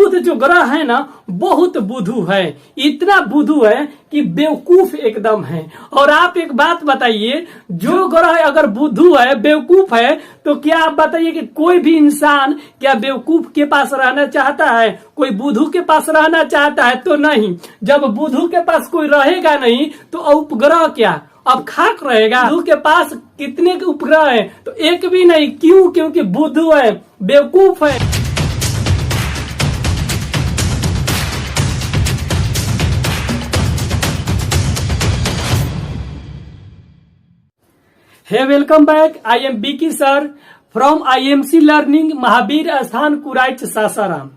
बुध जो ग्रह है ना बहुत बुधू है, इतना बुधू है कि बेवकूफ एकदम है। और आप एक बात बताइए, जो ग्रह अगर बुधू है, बेवकूफ है, तो क्या आप बताइए कि कोई भी इंसान क्या बेवकूफ के पास रहना चाहता है? कोई बुधू के पास रहना चाहता है? तो नहीं। जब बुधू के पास कोई रहेगा नहीं तो उपग्रह क्या अब खाक रहेगा? बुधू के पास कितने उपग्रह है? तो एक भी नहीं। क्यों? क्योंकि बुधू है, बेवकूफ है। Hey, welcome back. I am Biki sir from IMC Learning, Mahavir स्थान कुराइच सासाराम।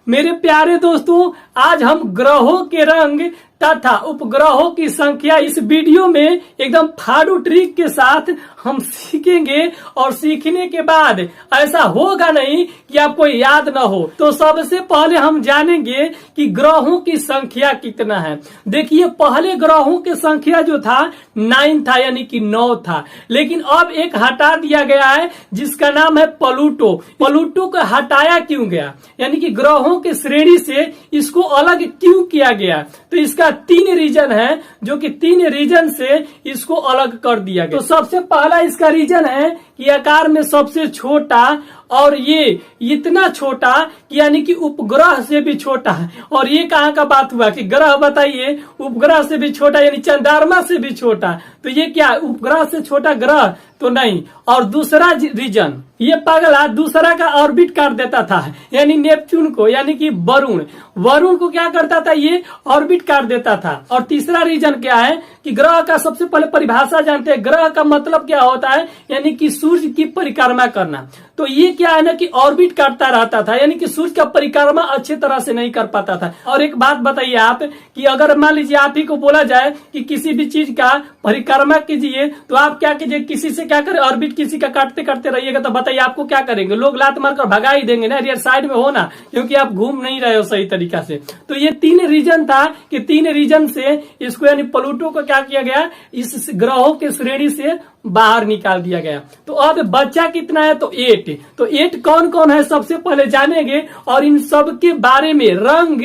मेरे प्यारे दोस्तों, आज हम ग्रहों के रंग तथा उपग्रहों की संख्या इस वीडियो में एकदम फाड़ू ट्रिक के साथ हम सीखेंगे। और सीखने के बाद ऐसा होगा नहीं कि आपको याद ना हो। तो सबसे पहले हम जानेंगे कि ग्रहों की संख्या कितना है। देखिए, पहले ग्रहों की संख्या जो था 9 था, यानी कि 9 था। लेकिन अब एक हटा दिया गया है जिसका नाम है प्लूटो। प्लूटो को हटाया क्यों गया, यानी कि ग्रहों की श्रेणी से इसको अलग क्यों किया गया? तो इसका 3 रीजन है, जो कि 3 रीजन से इसको अलग कर दिया गया। तो सबसे पहला इसका रीजन है कि आकार में सबसे छोटा, और ये इतना छोटा कि यानी कि उपग्रह से भी छोटा है। और ये कहाँ का बात हुआ कि ग्रह बताइए उपग्रह से भी छोटा, यानी चंद्रमा से भी छोटा। तो ये क्या उपग्रह से छोटा ग्रह? तो नहीं। और दूसरा रीजन, ये पगला दूसरा का ऑर्बिट कर देता था, यानी नेपच्यून को, यानी कि वरुण को क्या करता था? ये ऑर्बिट कर देता था। और तीसरा रीजन क्या है कि ग्रह का सबसे पहले परिभाषा जानते हैं। ग्रह का मतलब क्या होता है? यानी कि सूर्य की परिक्रमा करना। तो ये क्या है ना कि ऑर्बिट करता रहता था, यानी कि सूर्य का परिक्रमा अच्छे तरह से नहीं कर पाता था। और एक बात बताइए आप कि अगर मान लीजिए आप ही को बोला जाए कि किसी भी चीज का परिक्रमा कीजिए, तो आप क्या कीजिए? किसी से क्या करें? ऑर्बिट किसी का काटते करते रहिएगा, तो बताइए आपको क्या करेंगे? लोग लात मारकर भगा ही देंगे ना, यार साइड में हो ना, क्योंकि आप घूम नहीं रहे हो सही तरीका से। तो ये 3 रीजन था कि 3 रीजन से इसको, यानी प्लूटो को क्या किया गया? इस ग्रहों के श्रेणी से बाहर निकाल दिया गया। तो अब बच्चा कितना है? तो 8। तो 8 कौन कौन है सबसे पहले जानेंगे, और इन सब के बारे में, रंग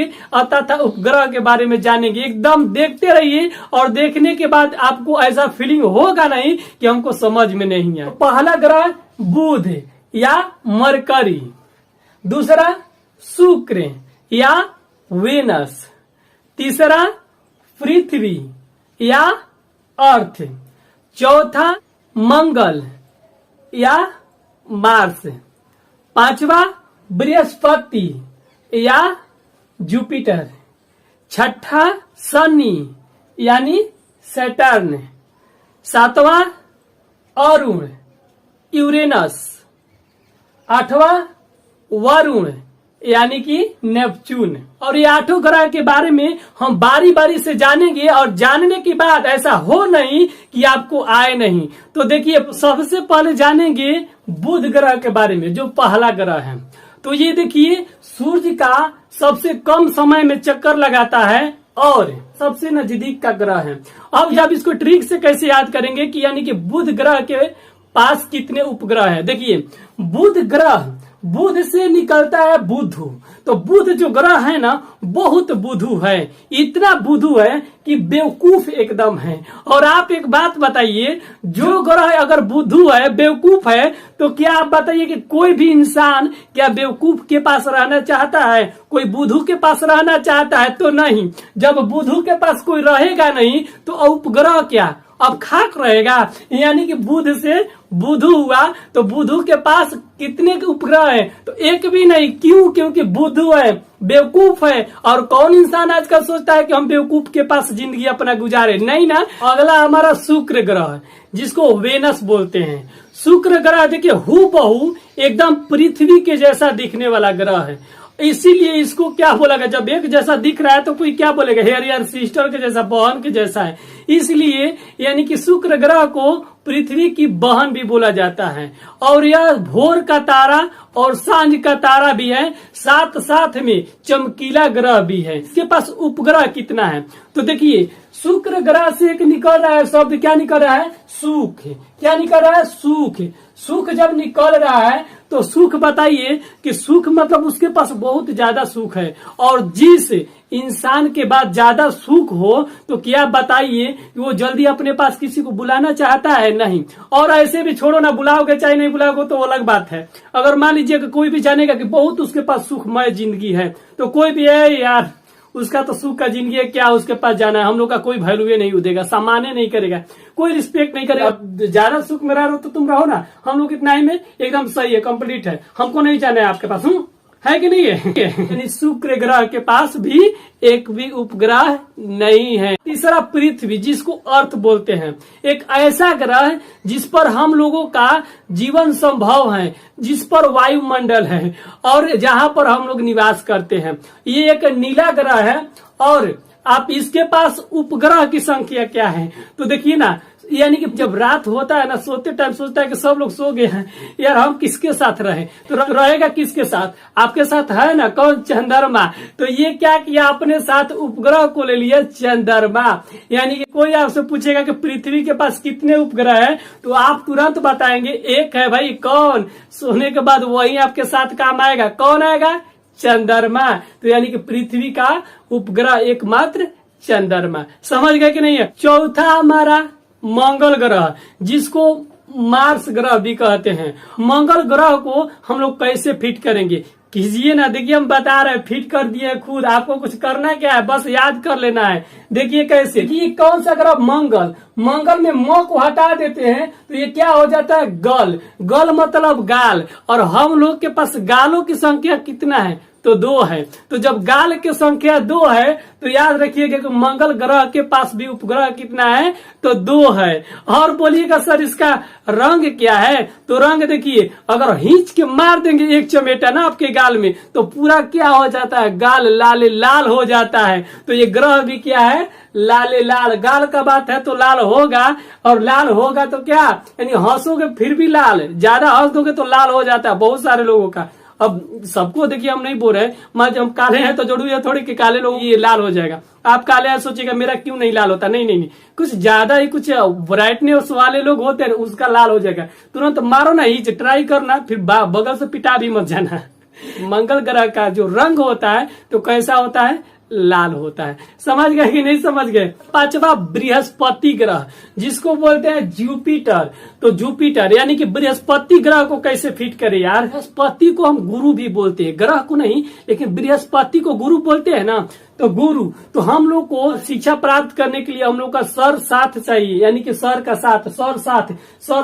तथा उपग्रह के बारे में जानेंगे। एकदम देखते रहिए, और देखने के बाद आपको ऐसा फीलिंग होगा नहीं कि हमको समझ में नहीं है। पहला ग्रह बुध या मरकरी, दूसरा शुक्र या वेनस, तीसरा पृथ्वी या अर्थ, चौथा मंगल या मार्स, पांचवा बृहस्पति या जुपिटर, छठा शनि यानी सैटर्न, सातवां अरुण यूरेनस, आठवां वरुण यानी कि नेपच्यून। और ये 8 ग्रह के बारे में हम बारी बारी से जानेंगे, और जानने के बाद ऐसा हो नहीं कि आपको आए नहीं। तो देखिए, सबसे पहले जानेंगे बुध ग्रह के बारे में, जो पहला ग्रह है। तो ये देखिए, सूर्य का सबसे कम समय में चक्कर लगाता है और सबसे नजदीक का ग्रह है। अब जब इसको ट्रिक से कैसे याद करेंगे कि यानी कि बुध ग्रह के पास कितने उपग्रह है? देखिए, बुध ग्रह, बुध से निकलता है बुधू। तो बुध जो ग्रह है ना बहुत बुधू है, इतना बुधू है कि बेवकूफ एकदम है। और आप एक बात बताइए, जो ग्रह अगर बुधू है, बेवकूफ है, तो क्या आप बताइए कि कोई भी इंसान क्या बेवकूफ के पास रहना चाहता है? कोई बुधू के पास रहना चाहता है? तो नहीं। जब बुधू के पास कोई रहेगा नहीं तो उपग्रह क्या अब खाक रहेगा? यानी कि बुध से बुधू हुआ, तो बुधू के पास कितने उपग्रह है? तो एक भी नहीं। क्यों? क्योंकि बुधू है, बेवकूफ है। और कौन इंसान आजकल सोचता है कि हम बेवकूफ के पास जिंदगी अपना गुजारे? नहीं ना। अगला हमारा शुक्र ग्रह है, जिसको वेनस बोलते हैं। शुक्र ग्रह देखिए हूबहू एकदम पृथ्वी के जैसा दिखने वाला ग्रह है, इसीलिए इसको क्या बोला गया? जब एक जैसा दिख रहा है तो कोई क्या बोलेगा? हेयर यार सिस्टर के जैसा, बहन के जैसा है। इसलिए यानी कि शुक्र ग्रह को पृथ्वी की बहन भी बोला जाता है। और यह भोर का तारा और सांझ का तारा भी है, साथ साथ में चमकीला ग्रह भी है। इसके पास उपग्रह कितना है? तो देखिए शुक्र ग्रह से एक निकल रहा है शब्द, क्या निकल रहा है? सुख। क्या निकल रहा है? सुख। सुख जब निकल रहा है तो सुख बताइए कि सुख मतलब उसके पास बहुत ज्यादा सुख है। और जिस इंसान के बाद ज्यादा सुख हो तो क्या बताइए कि वो जल्दी अपने पास किसी को बुलाना चाहता है? नहीं। और ऐसे भी छोड़ो ना, बुलाओगे चाहे नहीं बुलाओगे तो अलग बात है। अगर मान लीजिए कि कोई भी जानेगा कि बहुत उसके पास सुखमय जिंदगी है तो कोई भी है यार उसका तो सुख का जिंदगी है, क्या उसके पास जाना है, हम लोग का कोई वैल्यू नहीं देगा, सम्मान नहीं करेगा, कोई रिस्पेक्ट नहीं करेगा। ज्यादा सुख में रहो तो तुम रहो ना, हम लोग इतना ही में एकदम सही है, कंप्लीट है, हमको नहीं जाना है आपके पास, है कि नहीं है? यानी शुक्र ग्रह के पास भी एक भी उपग्रह नहीं है। तीसरा पृथ्वी, जिसको अर्थ बोलते हैं, एक ऐसा ग्रह जिस पर हम लोगों का जीवन संभव है, जिस पर वायुमंडल है और जहां पर हम लोग निवास करते हैं। ये एक नीला ग्रह है। और आप इसके पास उपग्रह की संख्या क्या है? तो देखिए ना, यानी कि जब रात होता है ना, सोते टाइम सोचता है कि सब लोग सो गए हैं, यार हम किसके साथ रहे, तो रहेगा किसके साथ? आपके साथ है ना, कौन? चंद्रमा। तो ये क्या किया, अपने साथ उपग्रह को ले लिया, चंद्रमा। यानी कि कोई आपसे पूछेगा कि पृथ्वी के पास कितने उपग्रह है तो आप तुरंत बताएंगे एक है भाई। कौन? सोने के बाद वही आपके साथ काम आएगा। कौन आएगा? चंद्रमा। तो यानी कि पृथ्वी का उपग्रह एकमात्र चंद्रमा। समझ गए कि नहीं है? चौथा हमारा मंगल ग्रह, जिसको मार्स ग्रह भी कहते हैं। मंगल ग्रह को हम लोग कैसे फिट करेंगे? कीजिए ना, देखिए हम बता रहे हैं, फिट कर दिए खुद। आपको कुछ करना क्या है, बस याद कर लेना है। देखिए कैसे, देखिए कौन सा ग्रह? मंगल। मंगल में म को हटा देते हैं तो ये क्या हो जाता है? गल। गल मतलब गाल। और हम लोग के पास गालों की संख्या कितना है? तो 2 है। तो जब गाल की संख्या 2 है तो याद रखिएगा कि मंगल ग्रह के पास भी उपग्रह कितना है? तो 2 है। और बोलिएगा सर इसका रंग क्या है? तो रंग देखिए, अगर खींच के मार देंगे एक चमेटा ना आपके गाल में तो पूरा क्या हो जाता है? गाल लाल लाल हो जाता है। तो ये ग्रह भी क्या है? लाल लाल। गाल का बात है तो लाल होगा, और लाल होगा तो क्या, यानी हंसोगे फिर भी लाल, ज्यादा हंस दोगे तो लाल हो जाता है बहुत सारे लोगों का। अब सबको देखिए हम नहीं बोल रहे, मान हम काले हैं तो जरूरी है थोड़ी कि काले लोग ये लाल हो जाएगा। आप काले हैं सोचिएगा मेरा क्यों नहीं लाल होता? नहीं नहीं नहीं, कुछ ज्यादा ही कुछ ब्राइटनेस वाले लोग होते हैं उसका लाल हो जाएगा। तुरंत मारो ना, ही ट्राई करना, फिर बगल से पिटा भी मत जाना। मंगल ग्रह का जो रंग होता है तो कैसा होता है? लाल होता है। समझ गए कि नहीं समझ गए? पांचवा बृहस्पति ग्रह, जिसको बोलते हैं जुपिटर। तो जुपिटर यानी कि बृहस्पति ग्रह को कैसे फिट करे यार? बृहस्पति को हम गुरु भी बोलते हैं, ग्रह को नहीं, लेकिन बृहस्पति को गुरु बोलते हैं ना। तो गुरु, तो हम लोग को शिक्षा प्राप्त करने के लिए हम लोग का सर साथ चाहिए, यानी कि सर का साथ, सर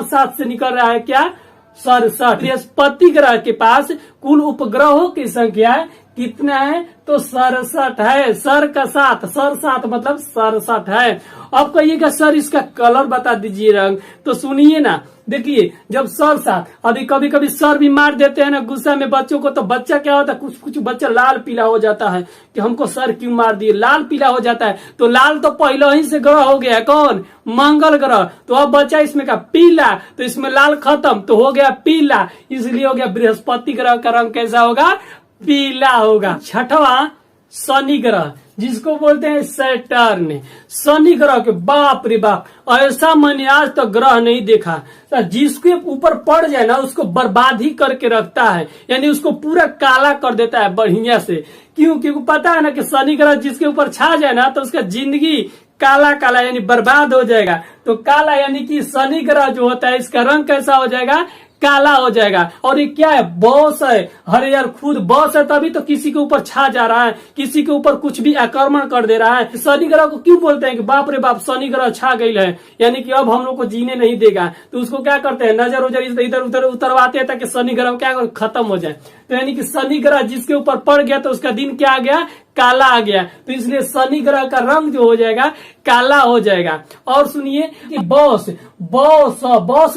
साथ से निकल रहा है क्या? 67। बृहस्पति ग्रह के पास कुल उपग्रहों की संख्या कितना है? तो 67 है। सर का साथ, सर साथ मतलब 67 है। अब कहिएगा सर इसका कलर बता दीजिए, रंग। तो सुनिए ना, देखिए जब सर साथ, अभी कभी कभी सर भी मार देते हैं ना गुस्सा में बच्चों को, तो बच्चा क्या होता है, कुछ कुछ बच्चा लाल पीला हो जाता है कि हमको सर क्यों मार दिए, लाल पीला हो जाता है। तो लाल तो पहले ही से ग्रह हो गया है, कौन? मंगल ग्रह। तो अब बच्चा इसमें का पीला, तो इसमें लाल खत्म तो हो गया पीला, इसलिए हो गया बृहस्पति ग्रह का रंग कैसा होगा? पीला होगा। छठवां शनि ग्रह, जिसको बोलते हैं सैटर्न। शनि ग्रह के बाप रे बाप, ऐसा मैंने आज तक ग्रह नहीं देखा। तो जिसके ऊपर पड़ जाए ना उसको बर्बाद ही करके रखता है, यानी उसको पूरा काला कर देता है बढ़िया से। क्यों? क्योंकि पता है ना कि शनि ग्रह जिसके ऊपर छा जाए ना तो उसका जिंदगी काला काला यानी बर्बाद हो जाएगा। तो काला यानी कि शनि ग्रह जो होता है इसका रंग कैसा हो जाएगा? काला हो जाएगा। और ये क्या है? बॉस है। अरे यार खुद बॉस है तभी तो किसी के ऊपर छा जा रहा है, किसी के ऊपर कुछ भी आक्रमण कर दे रहा है। शनि ग्रह को क्यों बोलते हैं कि बाप रे बाप शनि ग्रह छा गई है, यानी कि अब हम लोग को जीने नहीं देगा। तो उसको क्या करते हैं? नजर उजर इधर उधर उतरवाते हैं ताकि शनि ग्रह क्या खत्म हो जाए। तो यानी कि शनि ग्रह जिसके ऊपर पड़ गया तो उसका दिन क्या आ गया? काला आ गया। तो इसलिए शनि ग्रह का रंग जो हो जाएगा काला हो जाएगा। और सुनिए कि बॉस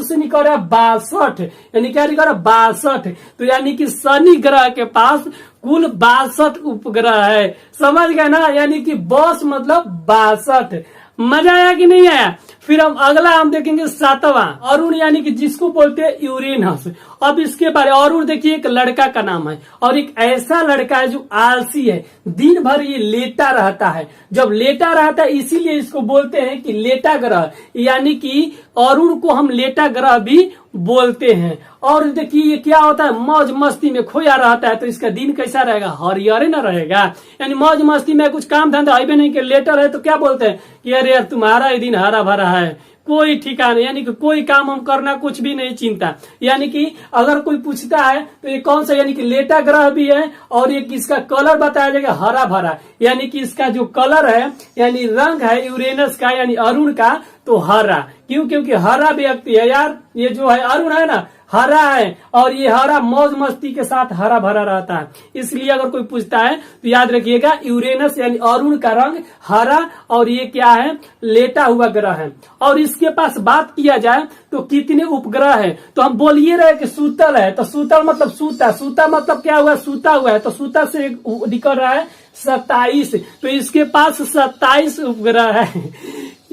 से निकल रहा है 62, यानी क्या निकल रहा है? 62। तो यानी कि शनि ग्रह के पास कुल 62 उपग्रह है। समझ गए ना? यानी कि बॉस मतलब 62। मजा आया कि नहीं आया? फिर हम अगला हम देखेंगे 7वां अरुण, यानी कि जिसको बोलते हैं यूरेनस। अब इसके बारे अरुण देखिए एक लड़का का नाम है और एक ऐसा लड़का है जो आलसी है, दिन भर ये लेटा रहता है। जब लेटा रहता है इसीलिए इसको बोलते हैं कि लेटा ग्रह, यानी कि अरुण को हम लेटा ग्रह भी बोलते हैं। और देखिए ये क्या होता है, मौज मस्ती में खोया रहता है, तो इसका दिन कैसा रहेगा, हरियर न रहेगा। यानी मौज मस्ती में कुछ काम धंधा है नहीं कि लेटर है तो क्या बोलते हैं कि अरे यार तुम्हारा ये दिन हरा भरा है, कोई ठिकाना, यानी कि कोई काम हम करना कुछ भी नहीं चिंता। यानी कि अगर कोई पूछता है तो ये कौन सा, यानी कि लेटा ग्रह भी है और ये किसका कलर बताया जाएगा, हरा भरा। यानी कि इसका जो कलर है यानी रंग है यूरेनस का यानी अरुण का तो हरा। क्यों? क्योंकि हरा व्यक्ति है यार, ये जो है अरुण है ना हरा है और ये हरा मौज मस्ती के साथ हरा भरा रहता है। इसलिए अगर कोई पूछता है तो याद रखिएगा यूरेनस यानी अरुण का रंग हरा और ये क्या है, लेटा हुआ ग्रह है। और इसके पास बात किया जाए तो कितने उपग्रह है, तो हम बोलिए रहे कि सूतल है, तो सूतल मतलब सूता, सूता मतलब क्या हुआ, सूता हुआ है, तो सूता से निकल रहा है 27। तो इसके पास 27 उपग्रह है।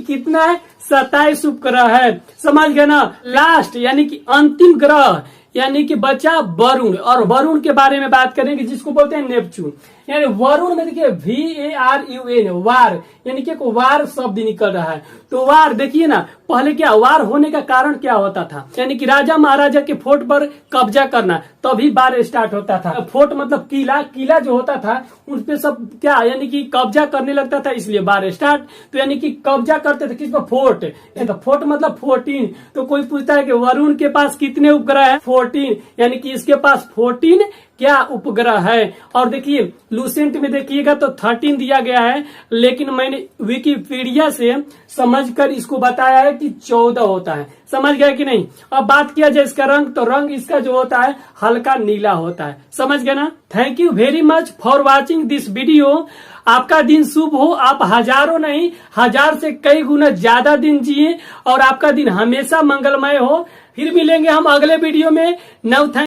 कितना है, 27 उपग्रह है। समझ गए ना। लास्ट यानी कि अंतिम ग्रह यानी कि बचा वरुण, और वरुण के बारे में बात करेंगे जिसको बोलते हैं नेपच्यून। यानी वरुण में देखिए VARUN वार, यानी कि वार शब्द निकल रहा है। तो वार देखिए ना, पहले क्या वार होने का कारण क्या होता था, यानी कि राजा महाराजा के फोर्ट पर कब्जा करना, तभी वार स्टार्ट होता था। फोर्ट मतलब किला, किला जो होता था उन पे सब क्या यानी कि कब्जा करने लगता था, इसलिए वार स्टार्ट। तो यानी कि कब्जा करते थे किस पर, फोर्ट। तो फोर्ट मतलब 14। तो कोई पूछता है कि वरुण के पास कितने उपग्रह है, 14, यानी कि इसके पास 14 क्या उपग्रह है। और देखिए लूसेंट में देखिएगा तो 13 दिया गया है, लेकिन मैंने विकिपीडिया से समझकर इसको बताया है कि 14 होता है। समझ गए कि नहीं। अब बात किया जाए इसका रंग, तो रंग इसका जो होता है हल्का नीला होता है। समझ गए ना। Thank you very much for watching this video. आपका दिन शुभ हो, आप हजारों नहीं 1000 से कई गुना ज्यादा दिन जिए और आपका दिन हमेशा मंगलमय हो। फिर मिलेंगे हम अगले वीडियो में। नव